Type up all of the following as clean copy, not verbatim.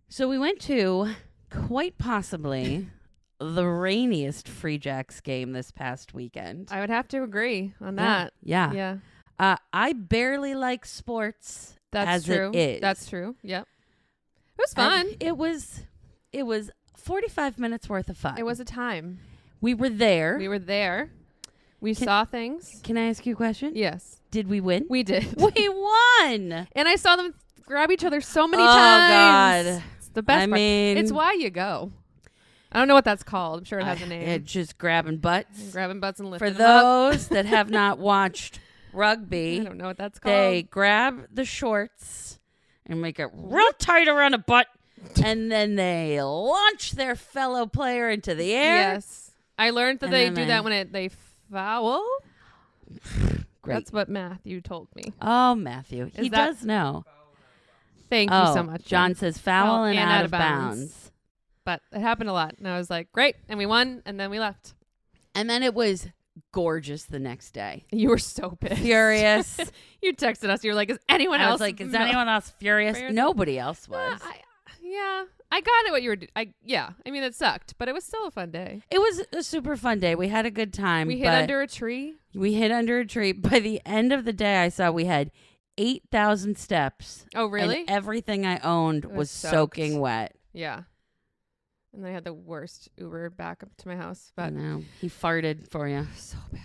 So we went to quite possibly the rainiest Free Jacks game this past weekend. I would have to agree on that. Yeah. I barely like sports. That's true. It is. That's true. Yep. It was fun. It was 45 minutes worth of fun. It was a time. We were there. We saw things. Can I ask you a question? Yes. Did we win? We did. We won. And I saw them grab each other so many times. Oh, God. It's the best part. It's why you go. I don't know what that's called. I'm sure it has a name. Just grabbing butts. Grabbing butts and lifting For them up. those that have not watched rugby, I don't know what that's called. they grab the shorts and make it real tight around a butt, and then they launch their fellow player into the air. Yes. I learned that they do that when they foul. Great. That's what Matthew told me. Oh, Matthew. He does know. Thank you so much. John says foul and out of bounds. But it happened a lot. And I was like, great. And we won. And then we left. And then it was gorgeous the next day. You were so pissed. Furious. You texted us. You were like, is anyone else? I was like, is anyone else furious? Nobody else was. I got it what you were doing. I mean, it sucked, but it was still a fun day. It was a super fun day. We had a good time. We hid under a tree. By the end of the day, I saw we had 8,000 steps. Oh, really? And everything I owned was soaking wet. Yeah. And then I had the worst Uber back up to my house. But no, he farted for you. So bad.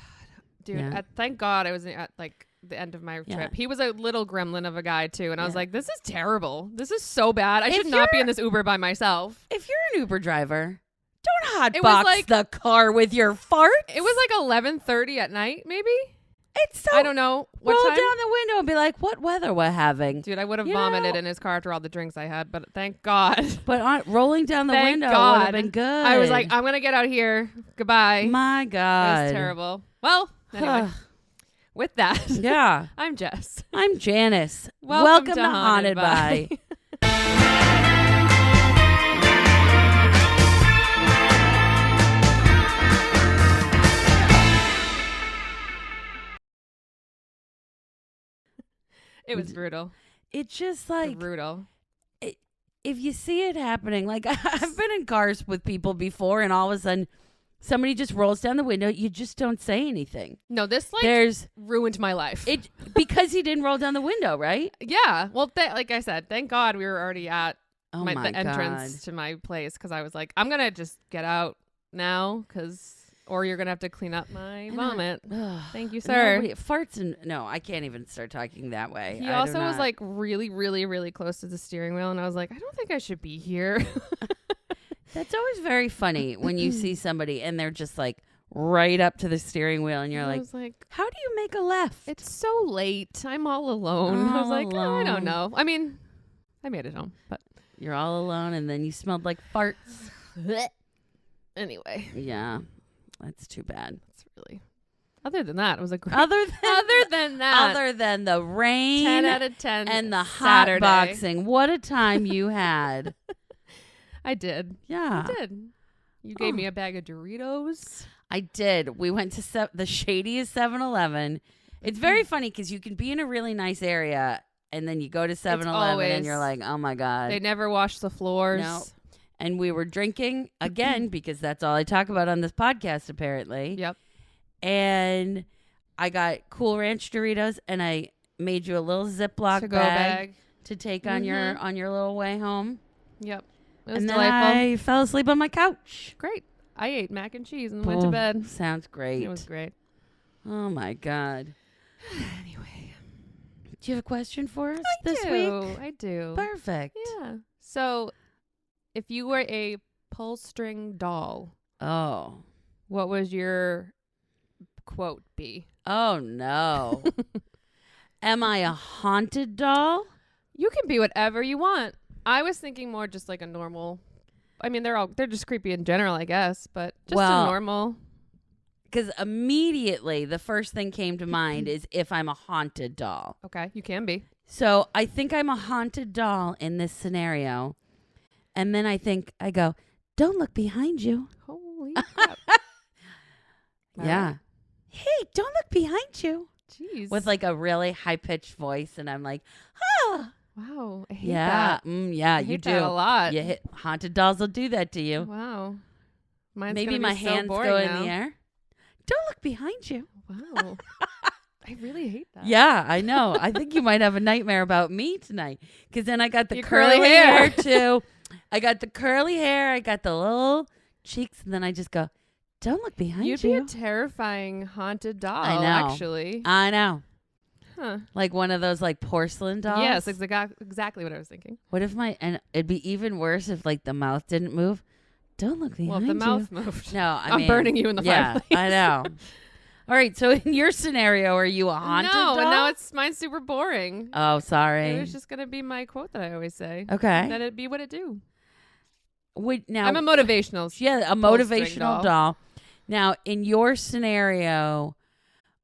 Dude, thank God I was at like the end of my trip. He was a little gremlin of a guy too. And I was like, this is terrible. This is so bad. I should not be in this Uber by myself. If you're an Uber driver, don't hotbox the car with your fart. It was like 11:30 at night, maybe. It's so I don't know. What roll time? down the window and be like, what weather we're having. Dude, I would have vomited in his car after all the drinks I had, but thank God. But rolling down the window would have been good. I was like, I'm going to get out here. Goodbye. My God. It was terrible. Well, anyway. With that, I'm Jess. I'm Janice. Welcome to Haunted by. It was brutal. It's just like brutal. If you see it happening, like I've been in cars with people before, and all of a sudden somebody just rolls down the window. You just don't say anything. No, this ruined my life. Because he didn't roll down the window, right? Yeah. Well, like I said, thank God we were already at the entrance God. to my place, because I was like, I'm gonna just get out now, or you're gonna have to clean up my vomit. Thank you, sir. Farts and no, I can't even start talking that way. He also was like really, really, really close to the steering wheel, and I was like, I don't think I should be here. That's always very funny when you see somebody and they're just like right up to the steering wheel, and you're like, how do you make a left? It's so late. I'm all alone. I was like, oh, I don't know. I mean, I made it home, but you're all alone, and then you smelled like farts. Anyway. Yeah. That's too bad. It's really. Other than that, it was a great. Other than the rain, 10 out of 10, and the Saturday. hot boxing, what a time you had! I did. Yeah, I did. You gave me a bag of Doritos. I did. We went to the shadiest 7-Eleven. It's very funny because you can be in a really nice area, and then you go to 7-Eleven, and you're like, oh my God, they never wash the floors. No. And we were drinking again because that's all I talk about on this podcast, apparently. Yep. And I got Cool Ranch Doritos, and I made you a little Ziploc bag to take on your little way home. Yep. It was delightful. Then I fell asleep on my couch. Great. I ate mac and cheese and went to bed. Sounds great. It was great. Oh my God. Anyway, do you have a question for us this week? I do. Perfect. Yeah. So, if you were a pull string doll, what would your quote be? Oh no. Am I a haunted doll? You can be whatever you want. I was thinking more just like a normal. I mean, they're just creepy in general, I guess, but just a normal. Because immediately the first thing came to mind is if I'm a haunted doll. Okay, you can be. So I think I'm a haunted doll in this scenario. And then I go, don't look behind you. Holy crap. Yeah. Hey, don't look behind you. Jeez. With like a really high-pitched voice. And I'm like, Wow. I hate that. Yeah, I you hate do. that a lot. Haunted dolls will do that to you. Wow. Mine's Maybe my hands so go in now. the air. Don't look behind you. Wow. I really hate that. Yeah, I know. I think you might have a nightmare about me tonight. Because then I got the Your curly curly hair hair. too. I got the curly hair. I got the little cheeks. And then I just go, don't look behind You'd you. be a terrifying haunted doll, I know. actually. I know. Huh. Like one of those like porcelain dolls. Yes, exactly what I was thinking. What if and it'd be even worse if like the mouth didn't move. Don't look behind Well, if the you. mouth moved. No, I'm burning you in the fireplace. I know. All right, so in your scenario, are you a haunted doll? No, and now mine's super boring. Oh, sorry. It was just gonna be my quote that I always say. Okay. That it'd be what it do. Now I'm a motivational. Yeah, a motivational doll. Now, in your scenario,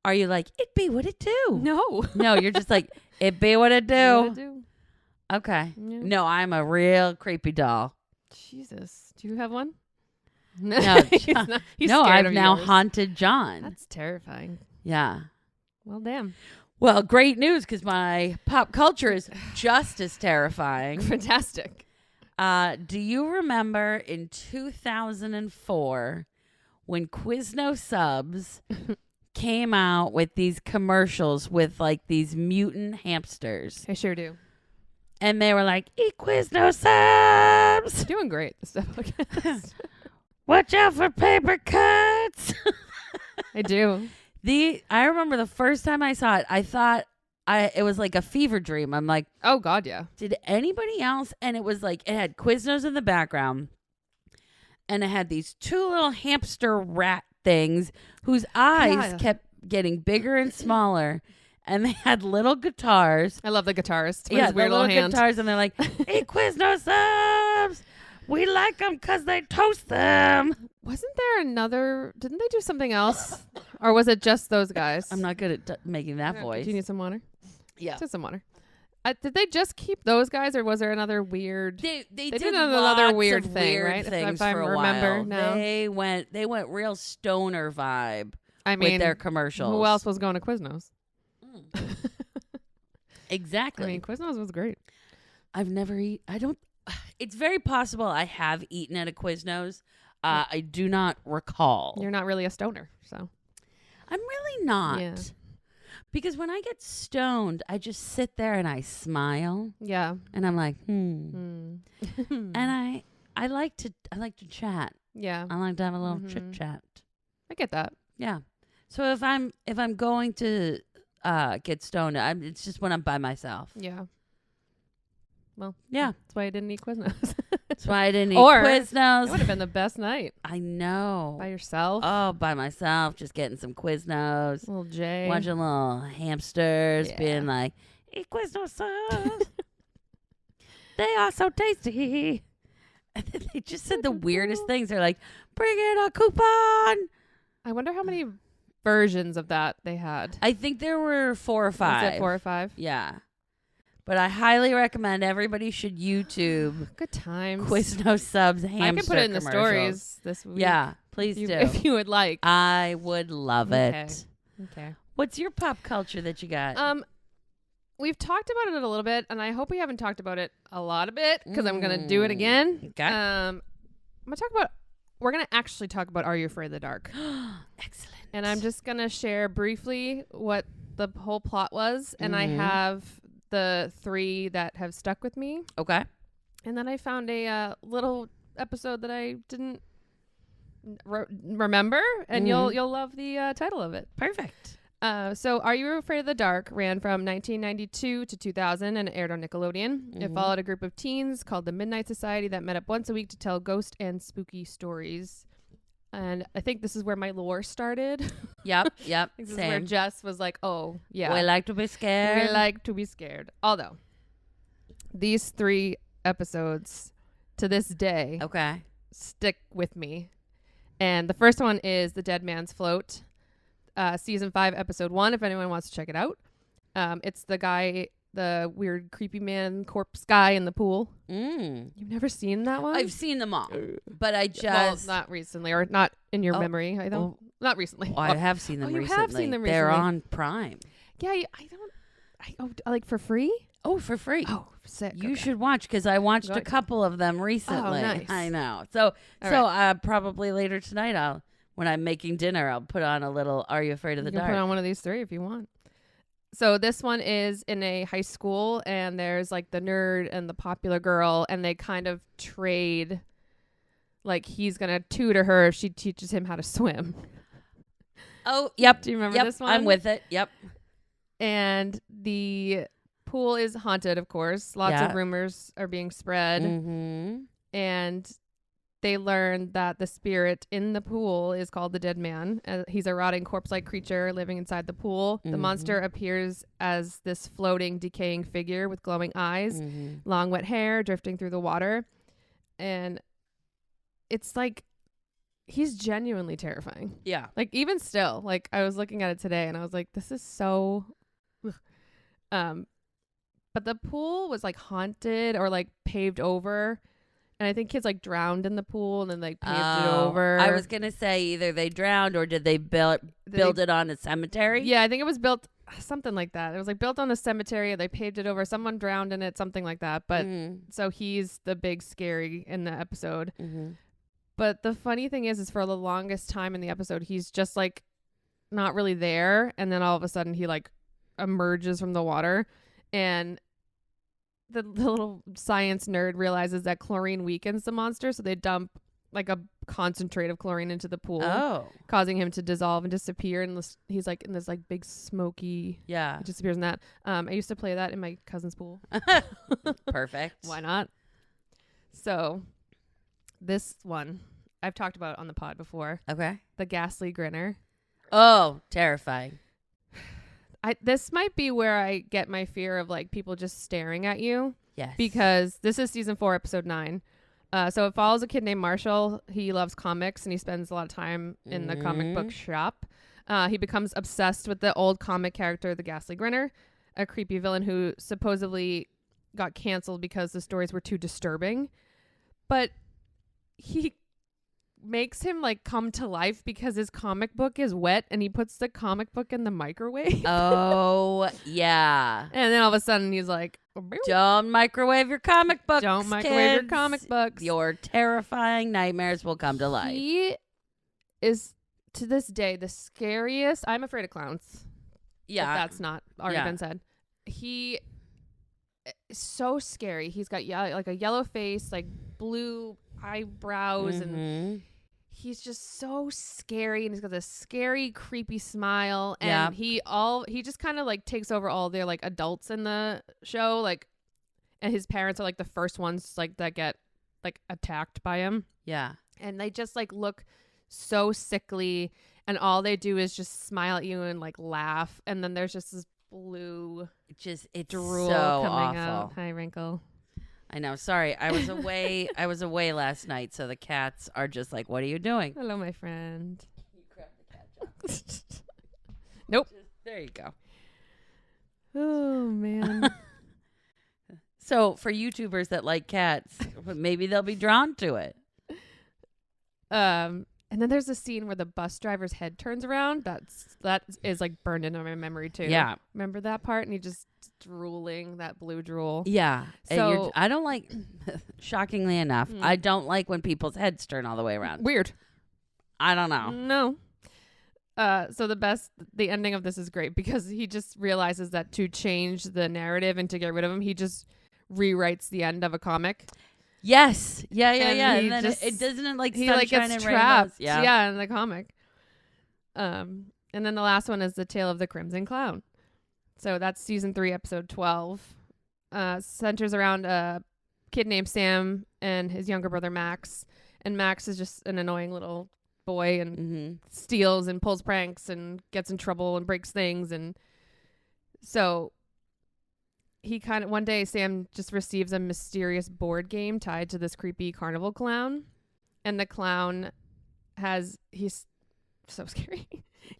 are you like, it'd be what it do? No. No, you're just like, it'd be what it do. What it do. Okay. Yeah. No, I'm a real creepy doll. Jesus. Do you have one? No, he's I've of now yours. haunted John. That's terrifying. Yeah. Well, damn. Well, great news because my pop culture is just as terrifying. Fantastic. Do you remember in 2004 when Quiznos Subs came out with these commercials with like these mutant hamsters? I sure do. And they were like, eat Quiznos Subs! Doing great. Watch out for paper cuts! I do. I remember the first time I saw it, I thought it was like a fever dream. I'm like, oh God, yeah. did anybody else? And it was like, it had Quiznos in the background. And it had these two little hamster rat things whose eyes kept getting bigger and smaller. And they had little guitars. I love the guitarist. Yeah, his weird the little hands. guitars. And they're like, hey, Quiznos Subs! We like them because they toast them. Wasn't there another? Didn't they do something else? Or was it just those guys? I'm not good at making that voice. Do you need some water? Yeah. Just some water. Did they just keep those guys, or was there another weird? They did did another weird of thing, weird right? Things if I for a remember while. now. They went real stoner vibe. I mean, with their commercials. Who else was going to Quiznos? Exactly. I mean, Quiznos was great. I've never it's very possible I have eaten at a Quiznos. I do not recall. You're not really a stoner, so. I'm really not. Yeah. Because when I get stoned, I just sit there and I smile. Yeah. And I'm like, And I like to chat. Yeah. I like to have a little chit chat. I get that. Yeah. So if I'm going to get stoned, it's just when I'm by myself. Yeah. Well, yeah. That's why I didn't eat Quiznos. That's why I didn't eat Quiznos. Quiznos. It would have been the best night. I know. By yourself. Oh, by myself, just getting some Quiznos. Little Jay. Watching little hamsters being like, eat Quiznos Subs. They are so tasty. And then they just said the weirdest things. They're like, bring in a coupon. I wonder how many versions of that they had. I think there were 4 or 5. Was it 4 or 5? Yeah. But I highly recommend everybody should YouTube Good times. Quiznos Subs hamster I can put it in the commercials. stories this week. Yeah, please do. If you would like. I would love it. Okay. What's your pop culture that you got? We've talked about it a little bit, and I hope we haven't talked about it a lot of it because I'm going to do it again. Okay. We're going to actually talk about Are You Afraid of the Dark? Excellent. And I'm just going to share briefly what the whole plot was, and I have the 3 that have stuck with me. Okay. And then I found a little episode that I didn't remember, and you'll love the title of it. Perfect. So Are You Afraid of the Dark ran from 1992 to 2000 and aired on Nickelodeon. It followed a group of teens called the Midnight Society that met up once a week to tell ghost and spooky stories. And I think this is where my lore started. Yep. This is where Jess was like, oh, yeah. We like to be scared. We like to be scared. Although, these 3 episodes to this day stick with me. And the first one is The Dead Man's Float. Season 5, episode 1, if anyone wants to check it out. It's the guy, the weird creepy man corpse guy in the pool. You've never seen that one? I've seen them all, but I just... Well, not recently, or not in your memory. I don't... not recently. Well, I have seen them recently. You have seen them recently. They're on Prime. Yeah, I like for free? Oh, for free. Oh, sick. You should watch because I watched a couple of them recently. Oh, nice. I know. So probably later tonight, when I'm making dinner, I'll put on a little Are You Afraid of the Dark? You can put on one of these 3 if you want. So this one is in a high school, and there's like the nerd and the popular girl, and they kind of trade. Like he's going to tutor her if she teaches him how to swim. Oh, yep. Do you remember this one? I'm with it. Yep. And the pool is haunted, of course. Lots of rumors are being spread. Mm-hmm. And they learn that the spirit in the pool is called the Dead Man. He's a rotting corpse-like creature living inside the pool. The monster appears as this floating, decaying figure with glowing eyes, long wet hair drifting through the water. And it's like, he's genuinely terrifying. Yeah. Like, even still, like, I was looking at it today and I was like, this is so... But the pool was like haunted or like paved over. And I think kids like drowned in the pool and then like paved it over. I was going to say either they drowned or did they build it on a cemetery? Yeah, I think it was built something like that. It was like built on a cemetery. They paved it over. Someone drowned in it, something like that. But so he's the big scary in the episode. Mm-hmm. But the funny thing is for the longest time in the episode, he's just like not really there. And then all of a sudden he like emerges from the water. And the little science nerd realizes that chlorine weakens the monster, so they dump like a concentrate of chlorine into the pool, causing him to dissolve and disappear. And he's like in this like big smoky, he disappears in that. I used to play that in my cousin's pool. Perfect. Why not? So this one I've talked about on the pod before. Okay. The ghastly grinner. Oh, terrifying. This might be where I get my fear of like people just staring at you. Yes. Because this is season 4, episode 9. So it follows a kid named Marshall. He loves comics and he spends a lot of time in the comic book shop. He becomes obsessed with the old comic character, the Ghastly Grinner, a creepy villain who supposedly got canceled because the stories were too disturbing. But he makes him like come to life because his comic book is wet and he puts the comic book in the microwave. Oh, yeah. And then all of a sudden he's like, don't microwave your comic books. Don't microwave your comic books. Your terrifying nightmares will come to life. He is to this day the scariest. I'm afraid of clowns. Yeah. If that's not already been said. He is so scary. He's got like a yellow face, like blue eyebrows, and he's just so scary, and he's got this scary creepy smile, and he just kind of like takes over all their like adults in the show, like, and his parents are like the first ones like that get like attacked by him, and they just like look so sickly, and all they do is just smile at you and like laugh, and then there's just this blue it's drool so coming awful. out. Hi, Wrinkle. I know. Sorry. I was away. I was away last night, so the cats are just like, what are you doing? Hello, my friend. You grabbed the cat, John. Nope. There you go. Oh, man. So for YouTubers that like cats, maybe they'll be drawn to it. And then there's a scene where the bus driver's head turns around. That is like burned into my memory too. Yeah. Remember that part? And he just drooling, that blue drool. Yeah. So I don't like, shockingly enough, I don't like when people's heads turn all the way around. Weird. I don't know. No. So the ending of this is great because he just realizes that to change the narrative and to get rid of him, he just rewrites the end of a comic. Yes. Yeah. And then it doesn't like he like gets trapped. In the comic. And then the last one is The Tale of the Crimson Clown. So that's season 3, episode 12. Centers around a kid named Sam and his younger brother Max. And Max is just an annoying little boy and steals and pulls pranks and gets in trouble and breaks things. And so he one day Sam just receives a mysterious board game tied to this creepy carnival clown. And the clown he's so scary.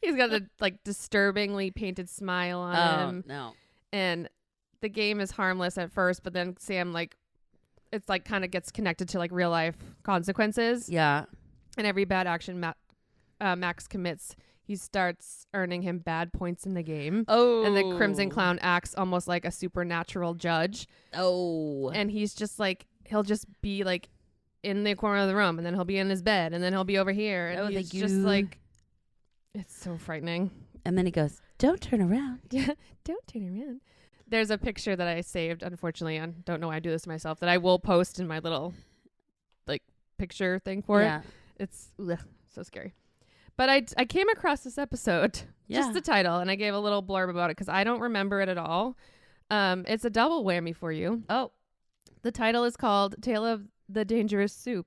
He's got a like disturbingly painted smile on him. No. And the game is harmless at first, but then Sam it's like kind of gets connected to like real life consequences. Yeah. And every bad action Max commits, he starts earning him bad points in the game. Oh. And the Crimson Clown acts almost like a supernatural judge. Oh. And he's just like, he'll just be like in the corner of the room, and then he'll be in his bed, and then he'll be over here. And he's just like, it's so frightening. And then he goes, don't turn around. Yeah, don't turn around. There's a picture that I saved, unfortunately. I don't know why I do this to myself, that I will post in my little like picture thing for it. It's so scary. But I came across this episode, just the title, and I gave a little blurb about it because I don't remember it at all. It's a double whammy for you. Oh. The title is called Tale of the Dangerous Soup.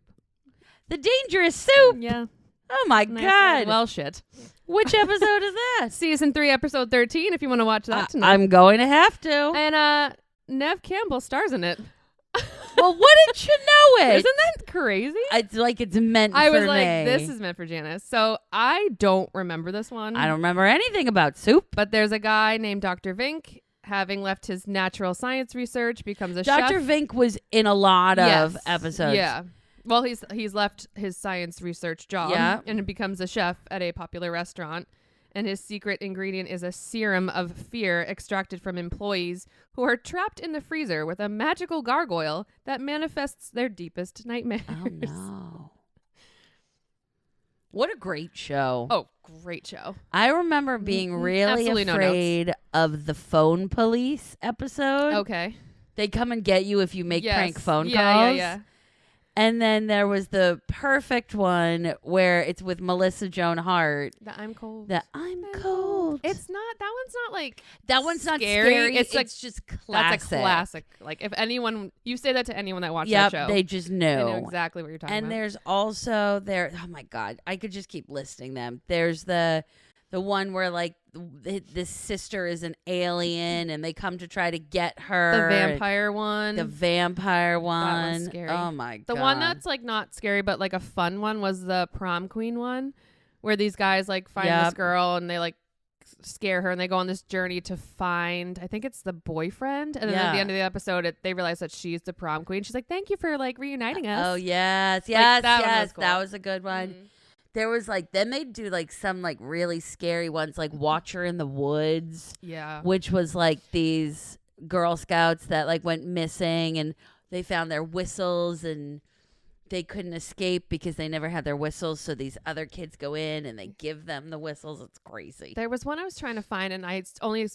The Dangerous Soup? Yeah. Oh, my God. Well, shit. Which episode is that? Season 3, episode 13, if you want to watch that tonight. I'm going to have to. And Nev Campbell stars in it. Well, wouldn't you know it? Isn't that crazy? It's like it's meant for me. I was like, this is meant for Janice. So I don't remember this one. I don't remember anything about soup. But there's a guy named Dr. Vink, having left his natural science research, becomes a chef. Dr. Vink was in a lot of episodes. Yeah. Well, he's left his science research job and becomes a chef at a popular restaurant. And his secret ingredient is a serum of fear extracted from employees who are trapped in the freezer with a magical gargoyle that manifests their deepest nightmares. Oh, no. What a great show. Oh, great show. I remember being really afraid of the phone police episode. Okay. They come and get you if you make prank phone calls. Yeah. And then there was the perfect one where it's with Melissa Joan Hart. The I'm cold. The I'm cold. It's not. That one's not like. That one's not scary. It's just classic. That's a classic. Like if anyone, you say that to anyone that watched that show, they just knew. They know exactly what you're talking about. And there's also oh my God, I could just keep listing them. There's the one where like this sister is an alien and they come to try to get her. The vampire one. The vampire one. That one's scary. Oh my God. The one that's like not scary but like a fun one was the prom queen one, where these guys like find this girl and they like scare her and they go on this journey to find, I think it's the boyfriend, and then at the end of the episode they realize that she's the prom queen. She's like, thank you for like reuniting us. Oh yes, that was cool. That was a good one. Mm-hmm. There was like, then they'd do like some like really scary ones, like Watch Her in the Woods. Yeah. Which was like these Girl Scouts that like went missing and they found their whistles and they couldn't escape because they never had their whistles. So these other kids go in and they give them the whistles. It's crazy. There was one I was trying to find and I only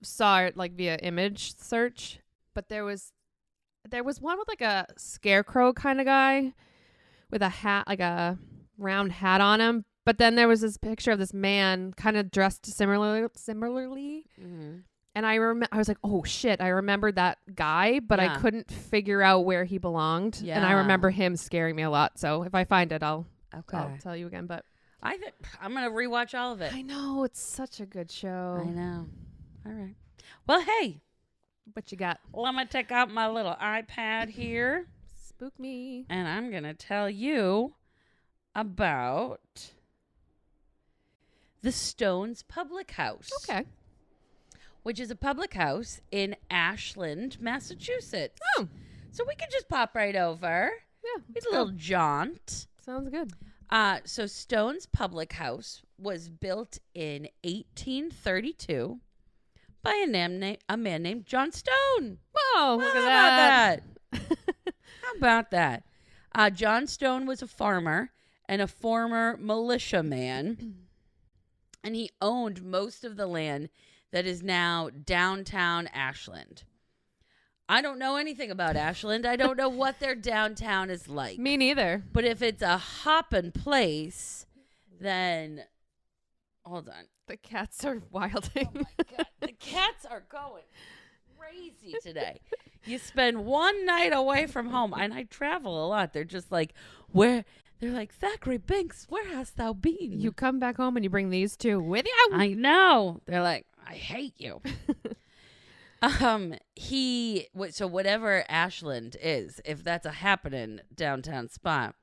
saw it like via image search, but there was one with like a scarecrow kind of guy with a hat, like a round hat on him, but then there was this picture of this man kind of dressed similarly mm-hmm. And I was like, oh shit, I remembered that guy, but I couldn't figure out where he belonged. And I remember him scaring me a lot, so if I find it I'll tell you again. But I'm gonna rewatch all of it. I know, it's such a good show. I know. All right, well, hey, what you got? Let me take out my little iPad here. Spook me. And I'm gonna tell you about the Stones Public House. Okay. Which is a public house in Ashland, Massachusetts. Oh. So we could just pop right over. Yeah. It's a little jaunt. Sounds good. So Stones Public House was built in 1832 by a man named John Stone. Whoa, look at that. How about that? John Stone was a farmer and a former militiaman, and he owned most of the land that is now downtown Ashland. I don't know anything about Ashland. I don't know what their downtown is like. Me neither. But if it's a hoppin' place, then hold on. The cats are wilding. Oh my God. The cats are going crazy today. You spend one night away from home, and I travel a lot. They're just like, where? They're like, Thackeray Binks, where hast thou been? You come back home and you bring these two with you. I know. They're like, I hate you. So whatever Ashland is, if that's a happening downtown spot,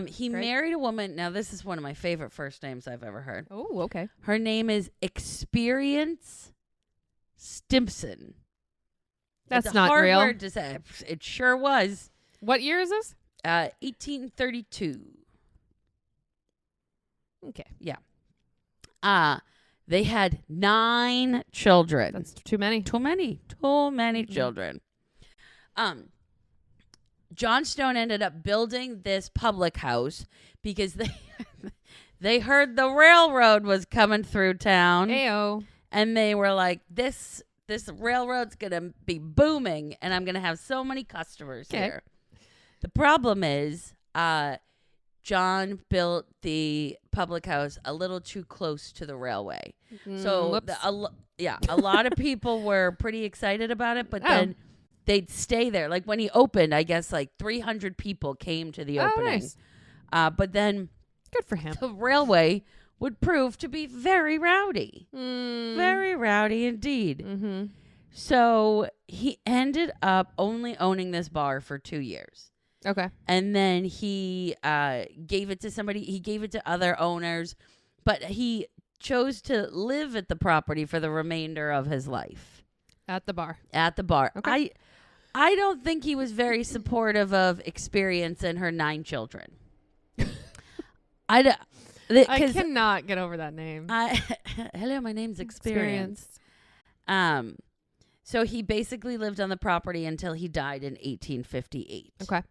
he married a woman. Now, this is one of my favorite first names I've ever heard. Oh, okay. Her name is Experience Stimpson. That's it's not a hard real. word to say. It sure was. What year is this? 1832. Okay. Yeah. They had 9 children. That's too many. Too many children. John Stone ended up building this public house because they heard the railroad was coming through town. Ayo. And they were like, this railroad's going to be booming, and I'm going to have so many customers here. The problem is John built the public house a little too close to the railway. So, a lot of people were pretty excited about it, but then they'd stay there. Like when he opened, I guess like 300 people came to the opening. Nice. But then good for him. The railway would prove to be very rowdy. Very rowdy indeed. Mm-hmm. So he ended up only owning this bar for 2 years. Okay. And then he gave it to somebody. He gave it to other owners, but he chose to live at the property for the remainder of his life. At the bar. Okay. I don't think he was very supportive of Experience and her 9 children. I cannot get over that name. Hello, my name's Experience. So he basically lived on the property until he died in 1858. Okay.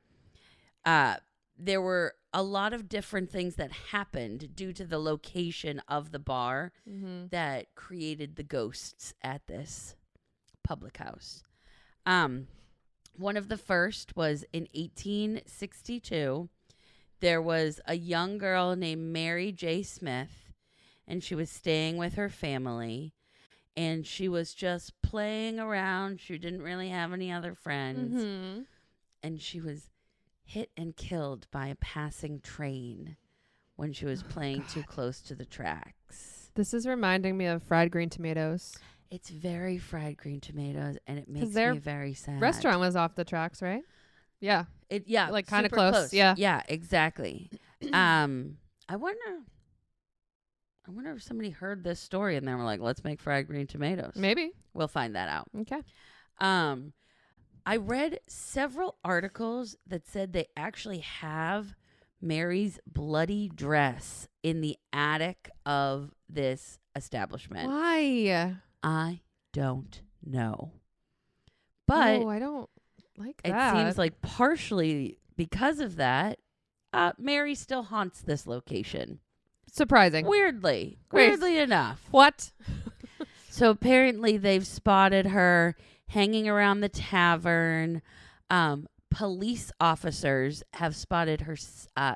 There were a lot of different things that happened due to the location of the bar that created the ghosts at this public house. One of the first was in 1862. There was a young girl named Mary J. Smith, and she was staying with her family, and she was just playing around. She didn't really have any other friends, and she was hit and killed by a passing train when she was playing too close to the tracks. This is reminding me of fried green tomatoes. It's very fried green tomatoes, and it makes me very sad. Restaurant was off the tracks, right? Yeah. Like kind of close. Yeah. Yeah, exactly. I wonder if somebody heard this story and they were like, let's make fried green tomatoes. Maybe. We'll find that out. Okay. I read several articles that said they actually have Mary's bloody dress in the attic of this establishment. Why? I don't know. But I don't like that. It seems like partially because of that, Mary still haunts this location. Surprising. Weirdly enough. What? So apparently they've spotted her hanging around the tavern. Police officers have spotted her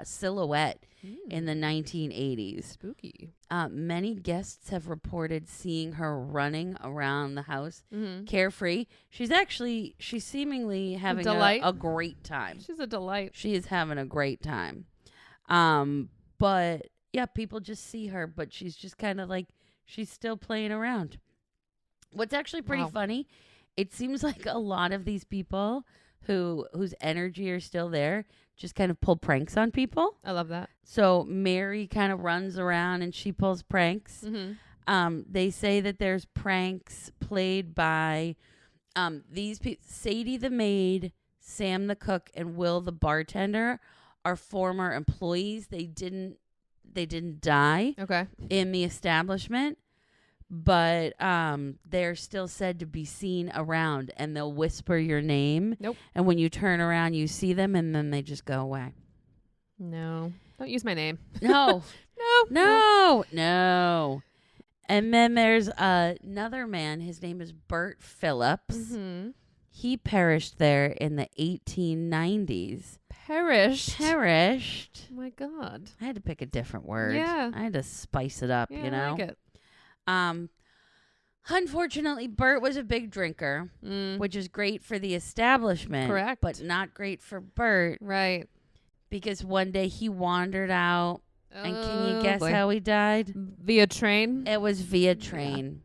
silhouette in the 1980s. Spooky. Many guests have reported seeing her running around the house, carefree. She's seemingly having a great time. She's a delight. She is having a great time. But yeah, people just see her, but she's just kind of like, she's still playing around. What's actually pretty funny, it seems like a lot of these people whose energy are still there just kind of pull pranks on people. I love that. So Mary kind of runs around and she pulls pranks. They say that there's pranks played by these people. Sadie the maid, Sam the cook, and Will the bartender are former employees. They didn't die in the establishment, but they're still said to be seen around, and they'll whisper your name. Nope. And when you turn around, you see them, and then they just go away. No. Don't use my name. No. No. And then there's another man. His name is Bert Phillips. He perished there in the 1890s. Perished? Oh my God. I had to pick a different word. Yeah. I had to spice it up, you know? I like it. Unfortunately, Bert was a big drinker, which is great for the establishment. Correct. But not great for Bert. Right. Because one day he wandered out. And can you guess how he died? Via train? It was via train.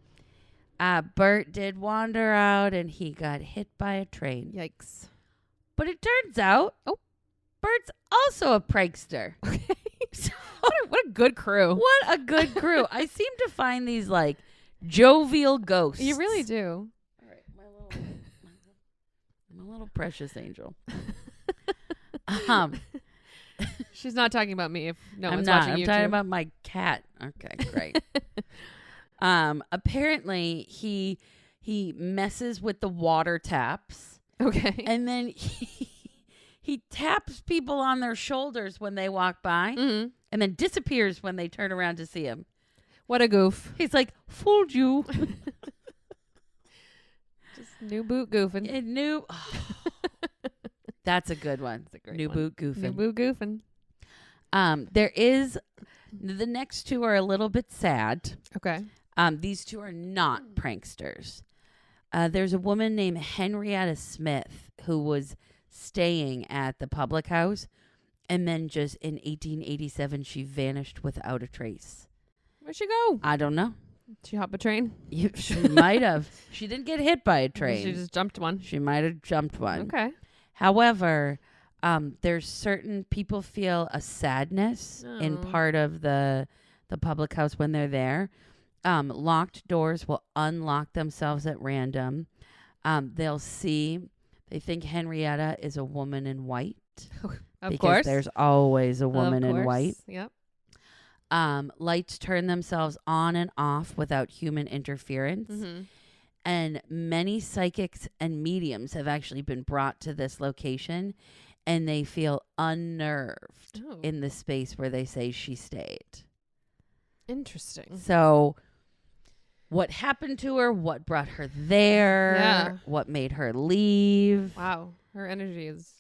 Bert did wander out, and he got hit by a train. Yikes. But it turns out, Bert's also a prankster. So, what a good crew. What a good crew. I seem to find these, like, jovial ghosts. You really do. All right, my little precious angel. She's not talking about me if no one's not. watching I'm YouTube. talking about my cat. Okay, great. Apparently he messes with the water taps. Okay. And then he taps people on their shoulders when they walk by and then disappears when they turn around to see him. What a goof. He's like, fooled you. Just new boot goofing. That's a good one. That's a great new one. boot goofing. New boot goofing. There is, the next two are a little bit sad. Okay. These two are not pranksters. There's a woman named Henrietta Smith who was staying at the public house, and then just in 1887 she vanished without a trace. Where'd she go? I don't know. She hop a train? She might have. She didn't get hit by a train. She just jumped one. She might have jumped one. Okay. However, there's certain people feel a sadness in part of the public house when they're there. Locked doors will unlock themselves at random. They think Henrietta is a woman in white. Of course. There's always a woman in white. Yep. Lights turn themselves on and off without human interference. Mm-hmm. And many psychics and mediums have actually been brought to this location, and they feel unnerved in the space where they say she stayed. Interesting. So what happened to her? What brought her there? Yeah. What made her leave? Wow. Her energy is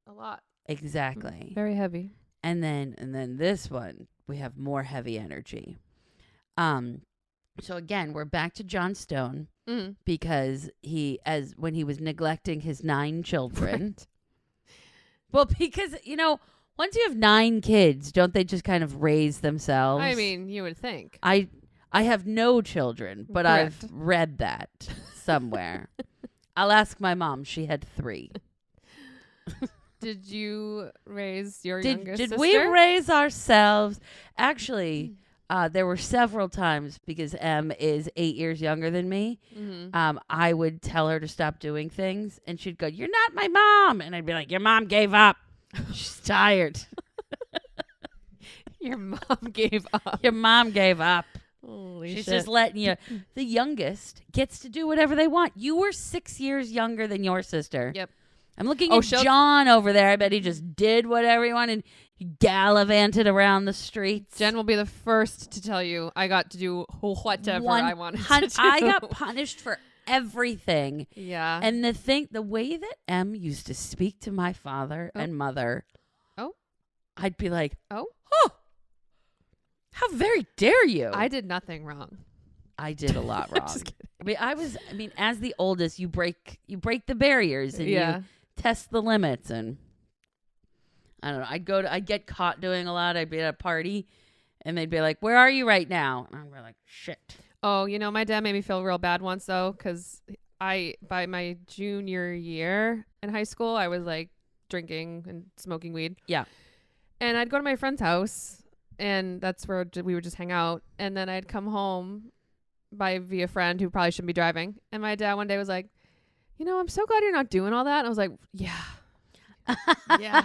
a lot. Exactly. Very heavy. And then this one, we have more heavy energy. So again, we're back to John Stone because when he was neglecting his 9 children. Right. Well, because, once you have 9 kids, don't they just kind of raise themselves? I mean, you would think. I have no children, but Correct. I've read that somewhere. I'll ask my mom. She had 3. Did you raise your youngest sister? Did we raise ourselves? Actually, there were several times because Em is 8 years younger than me. Mm-hmm. I would tell her to stop doing things, and she'd go, "You're not my mom," and I'd be like, "Your mom gave up. She's tired." Your mom gave up. Your mom gave up. Holy She's shit. just letting you. The youngest gets to do whatever they want. You were 6 years younger than your sister. Yep. I'm looking at John over there. I bet he just did whatever he wanted. He gallivanted around the streets. Jen will be the first to tell you I got to do whatever I wanted to do. I got punished for everything. Yeah. And the way that Em used to speak to my father and mother, I'd be like, oh, how very dare you? I did nothing wrong. I did a lot wrong. Just kidding. I mean, as the oldest, you break the barriers and you test the limits, and I don't know. I'd get caught doing a lot. I'd be at a party and they'd be like, "Where are you right now?" And I'd be like, "Shit." Oh, my dad made me feel real bad once though, because by my junior year in high school, I was like drinking and smoking weed. Yeah. And I'd go to my friend's house, and that's where we would just hang out. And then I'd come home via a friend who probably shouldn't be driving. And my dad one day was like, "I'm so glad you're not doing all that." And I was like, yeah. Yeah.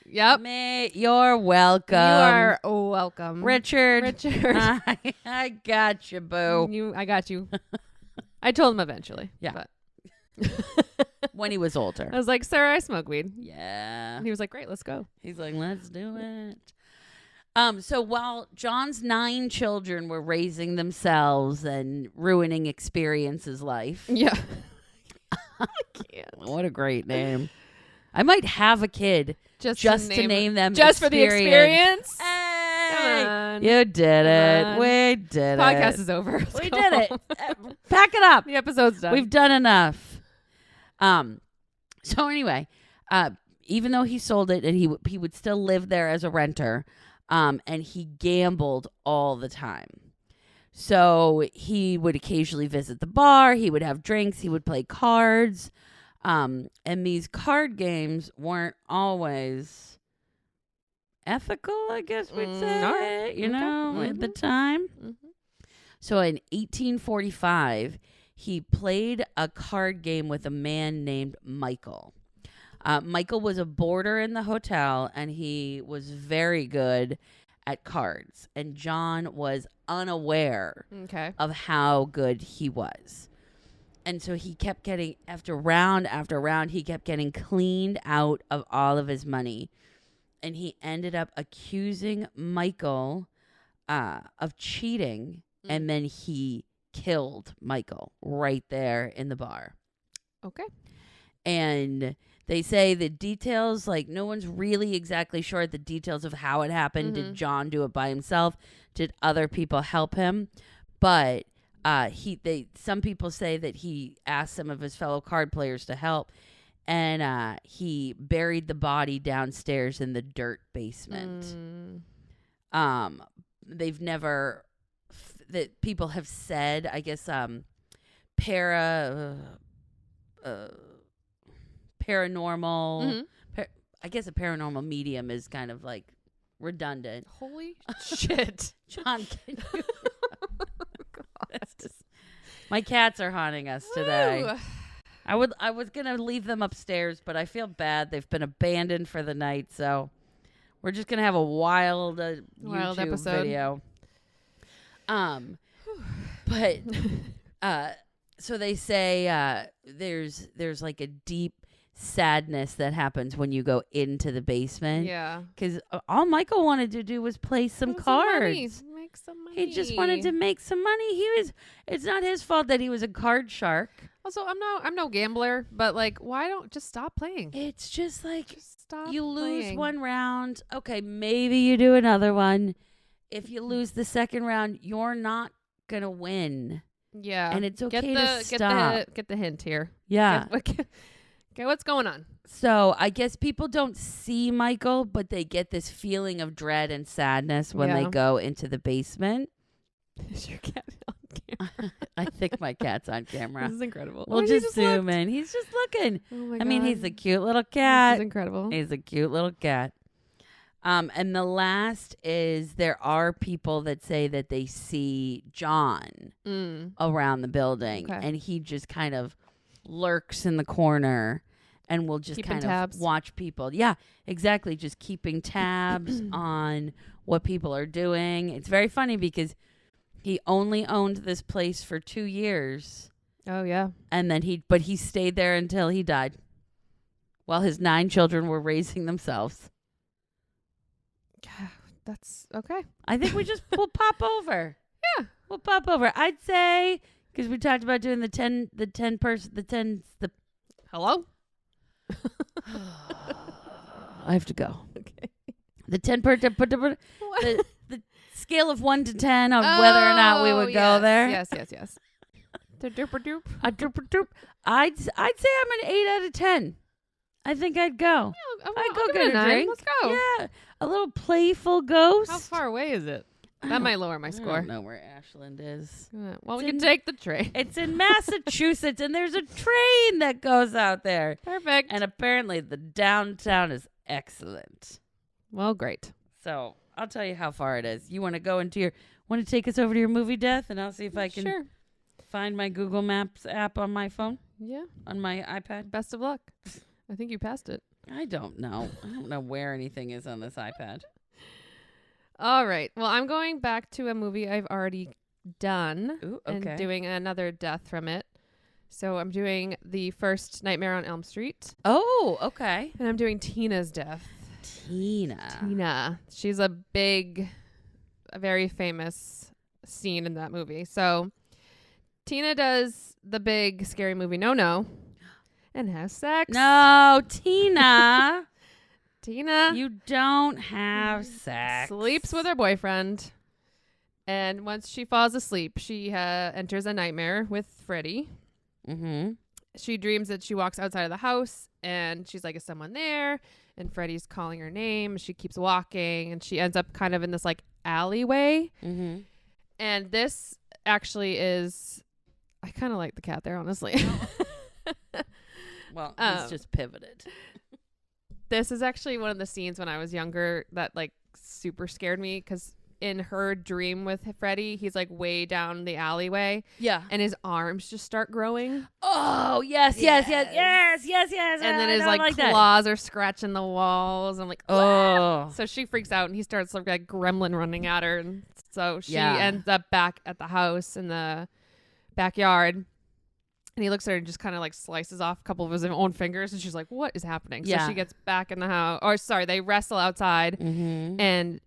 Yep. Mate, you're welcome. You are welcome. Richard. I got you, boo. I got you. I told him eventually. Yeah. But when he was older. I was like, "Sir, I smoke weed." Yeah. And he was like, "Great, let's go." He's like, "Let's do it." So while John's 9 children were raising themselves and ruining Experience's life. Yeah. I can't. What a great name. I might have a kid just to name them just for the experience. Hey, come on. You did it. We did Podcast it. is over. We did it. Pack it up. The episode's done. We've done enough. So anyway, even though he sold it and he would still live there as a renter, and he gambled all the time. So he would occasionally visit the bar. He would have drinks. He would play cards. And these card games weren't always ethical, I guess we'd say, at the time. Mm-hmm. So in 1845, he played a card game with a man named Michael. Michael was a boarder in the hotel, and he was very good at cards. And John was unaware of how good he was. And so he kept getting, after round, he kept getting cleaned out of all of his money. And he ended up accusing Michael of cheating. And then he killed Michael right there in the bar. Okay. And they say the details, like no one's really exactly sure the details of how it happened. Did John do it by himself? Did other people help him? But some people say that he asked some of his fellow card players to help, and he buried the body downstairs in the dirt basement. They've never that people have said, I guess, paranormal. I guess a paranormal medium is kind of like redundant. Holy shit, John! Can you? My cats are haunting us today. Woo. I was gonna leave them upstairs, but I feel bad. They've been abandoned for the night, so we're just gonna have a wild YouTube episode. video. But so they say there's like a deep sadness that happens when you go into the basement. Yeah, because all Michael wanted to do was play some cards. Make some money. He just wanted to make some money. It's not his fault that he was a card shark. Also, I'm no gambler, but like, why don't just stop playing? It's just like, just stop you playing. lose one round. Okay, maybe you do another one. If you lose the second round, you're not gonna win. Yeah, and it's okay to stop. Get the hint here. Yeah. Okay, what's going on? So I guess people don't see Michael, but they get this feeling of dread and sadness when they go into the basement. Is your cat on camera? I think my cat's on camera. This is incredible. We'll just zoom in. He's just looking. Oh my God. I mean, he's a cute little cat. This is incredible. He's a cute little cat. And the last is there are people that say that they see John around the building, and he just kind of lurks in the corner and will just kind of watch people. Yeah, exactly. Just keeping tabs on what people are doing. It's very funny because he only owned this place for 2 years. Oh, yeah. And then he stayed there until he died while his 9 children were raising themselves. That's okay. I think we'll pop over. Yeah. We'll pop over. I'd say, because we talked about doing Hello? I have to go. Okay. The 10 the scale of 1 to 10 on whether or not we would go there. Yes. The dooper doop. A dooper doop. I'd say I'm an 8 out of 10. I think I'd go. Yeah, I'd go get a drink. Let's go. Yeah, a little playful ghost. How far away is it? That might lower my score. I don't know where Ashland is. Well, we can take the train. It's in Massachusetts, and there's a train that goes out there. Perfect. And apparently the downtown is excellent. Well, great. So I'll tell you how far it is. You want to take us over to your movie death, and I'll see if I can find my Google Maps app on my phone? Yeah. On my iPad? Best of luck. I think you passed it. I don't know. I don't know where anything is on this iPad. All right. Well, I'm going back to a movie I've already done. Ooh, okay. And doing another death from it. So I'm doing the first Nightmare on Elm Street. Oh, okay. And I'm doing Tina's death. Tina. She's a very famous scene in that movie. So Tina does the big scary movie No and has sex. No, Tina. Tina. You don't have sex. Sleeps with her boyfriend. And once she falls asleep, she enters a nightmare with Freddy. Mm-hmm. She dreams that she walks outside of the house and she's like, is someone there? And Freddy's calling her name. She keeps walking and she ends up kind of in this like alleyway. Mm-hmm. And this actually is, I kind of like the cat there, honestly. Well, he's just pivoted. This is actually one of the scenes when I was younger that like super scared me because in her dream with Freddy, he's like way down the alleyway. Yeah. And his arms just start growing. Oh, yes. And then his like claws are scratching the walls. I'm like, oh. So she freaks out and he starts like a gremlin running at her. And so she ends up back at the house in the backyard. And he looks at her and just kind of like slices off a couple of his own fingers. And she's like, what is happening? So she gets back in the house. Or sorry, they wrestle outside. Mm-hmm. And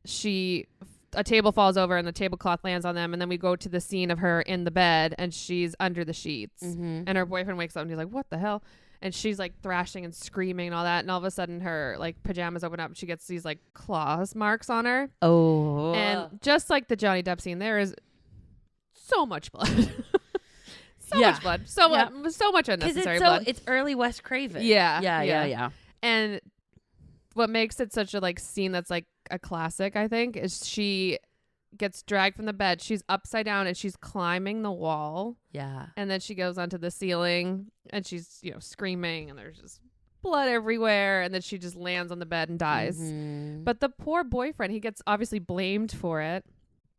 a table falls over and the tablecloth lands on them. And then we go to the scene of her in the bed and she's under the sheets. Mm-hmm. And her boyfriend wakes up and he's like, what the hell? And she's like thrashing and screaming and all that. And all of a sudden her like pajamas open up and she gets these like claws marks on her. Oh. And just like the Johnny Depp scene, there is so much blood. So much blood. So much unnecessary blood. It's early Wes Craven. Yeah. And what makes it such a like scene that's like a classic, I think, is she gets dragged from the bed. She's upside down and she's climbing the wall. Yeah. And then she goes onto the ceiling and she's, screaming and there's just blood everywhere. And then she just lands on the bed and dies. Mm-hmm. But the poor boyfriend, he gets obviously blamed for it.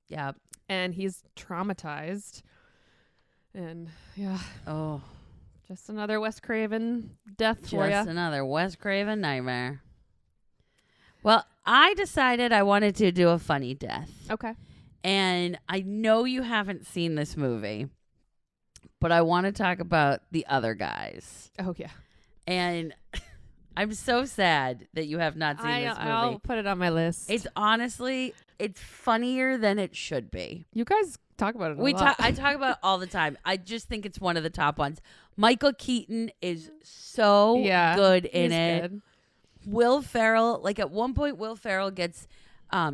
Yeah. And he's traumatized. And just another Wes Craven death for you. Just another Wes Craven nightmare. Well, I decided I wanted to do a funny death. Okay. And I know you haven't seen this movie, but I want to talk about The Other Guys. Oh, yeah. And I'm so sad that you have not seen this movie. I'll put it on my list. It's funnier than it should be. You guys talk about it a lot. I talk about it all the time. I just think it's one of the top ones. Michael Keaton is so good in it. Good. Will Ferrell, like at one point, Will Ferrell gets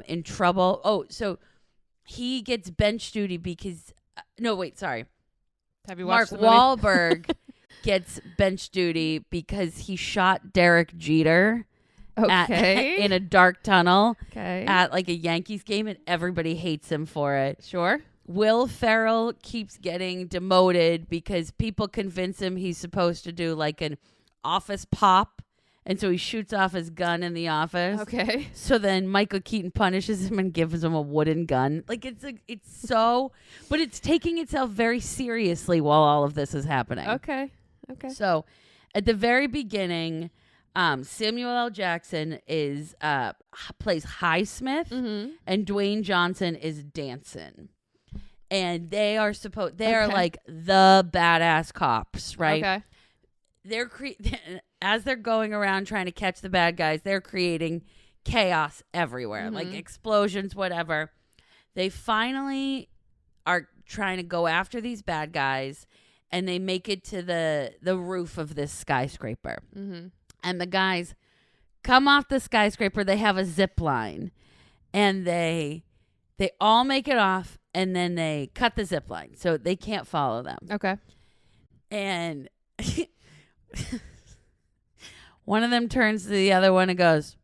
in trouble. Oh, so he gets bench duty because Have you watched Mark Wahlberg gets bench duty because he shot Derek Jeter. Okay. In a dark tunnel at like a Yankees game, and everybody hates him for it. Sure. Will Ferrell keeps getting demoted because people convince him he's supposed to do like an office pop, and so he shoots off his gun in the office. Okay. So then Michael Keaton punishes him and gives him a wooden gun. Like but it's taking itself very seriously while all of this is happening. Okay. So at the very beginning, Samuel L. Jackson plays Highsmith, mm-hmm. and Dwayne Johnson is Danson. And they are like the badass cops, right? Okay. They're as they're going around trying to catch the bad guys, they're creating chaos everywhere, mm-hmm. like explosions, whatever. They finally are trying to go after these bad guys, and they make it to the roof of this skyscraper. Mm-hmm. And the guys come off the skyscraper. They have a zip line, and they all make it off, and then they cut the zip line so they can't follow them. Okay. And one of them turns to the other one and goes,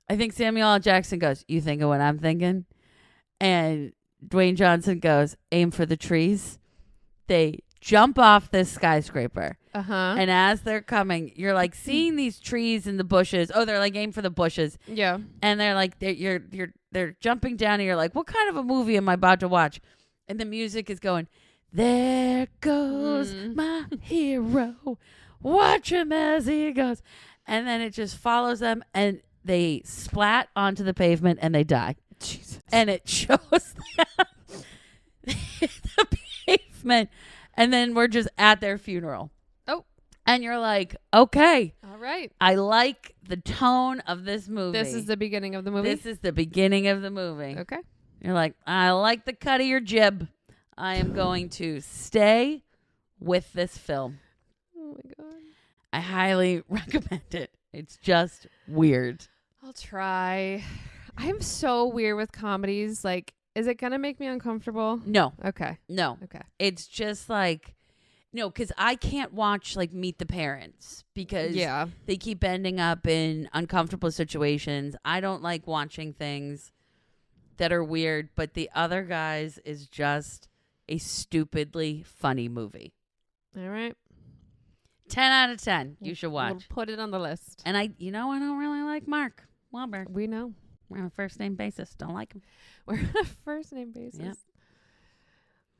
I think Samuel L. Jackson goes, you thinking what I'm thinking? And Dwayne Johnson goes, aim for the trees. They jump off this skyscraper. Uh-huh. And as they're coming, you're like seeing these trees in the bushes. Oh, they're like aim for the bushes. Yeah. And they're like they're jumping down, and you're like, what kind of a movie am I about to watch? And the music is going, there goes my hero. Watch him as he goes. And then it just follows them, and they splat onto the pavement and they die. Jesus. And it shows them the pavement. And then we're just at their funeral. Oh. And you're like, okay. All right. I like the tone of this movie. This is the beginning of the movie? This is the beginning of the movie. Okay. You're like, I like the cut of your jib. I am going to stay with this film. Oh, my God. I highly recommend it. It's just weird. I'll try. I'm so weird with comedies. Like, is it going to make me uncomfortable? No. Okay. No. Okay. It's just like, no, because I can't watch like Meet the Parents because they keep ending up in uncomfortable situations. I don't like watching things that are weird, but The Other Guys is just a stupidly funny movie. All right. 10 out of 10. You should watch. We'll put it on the list. And I don't really like Mark Wahlberg. We know. We're on a first name basis. Don't like them. We're on a first name basis. Yep.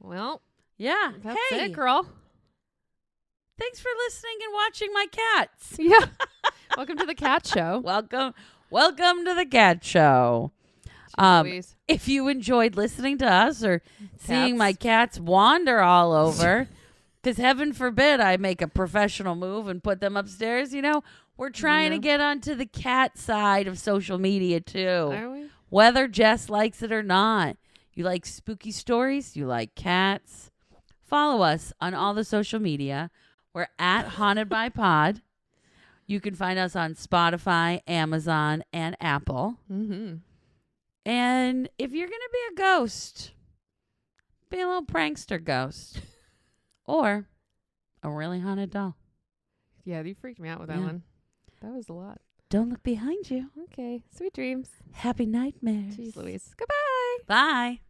Well, yeah. That's it, girl. Thanks for listening and watching my cats. Yeah. Welcome to the cat show. Welcome to the cat show. If you enjoyed listening to us or seeing my cats wander all over, because heaven forbid I make a professional move and put them upstairs, we're trying to get onto the cat side of social media too. Are we? Whether Jess likes it or not. You like spooky stories? You like cats? Follow us on all the social media. We're at Haunted by Pod. You can find us on Spotify, Amazon, and Apple. Mm-hmm. And if you're going to be a ghost, be a little prankster ghost. Or a really haunted doll. Yeah, you freaked me out with that one. That was a lot. Don't look behind you. Okay. Sweet dreams. Happy nightmares. Jeez Louise. Goodbye. Bye.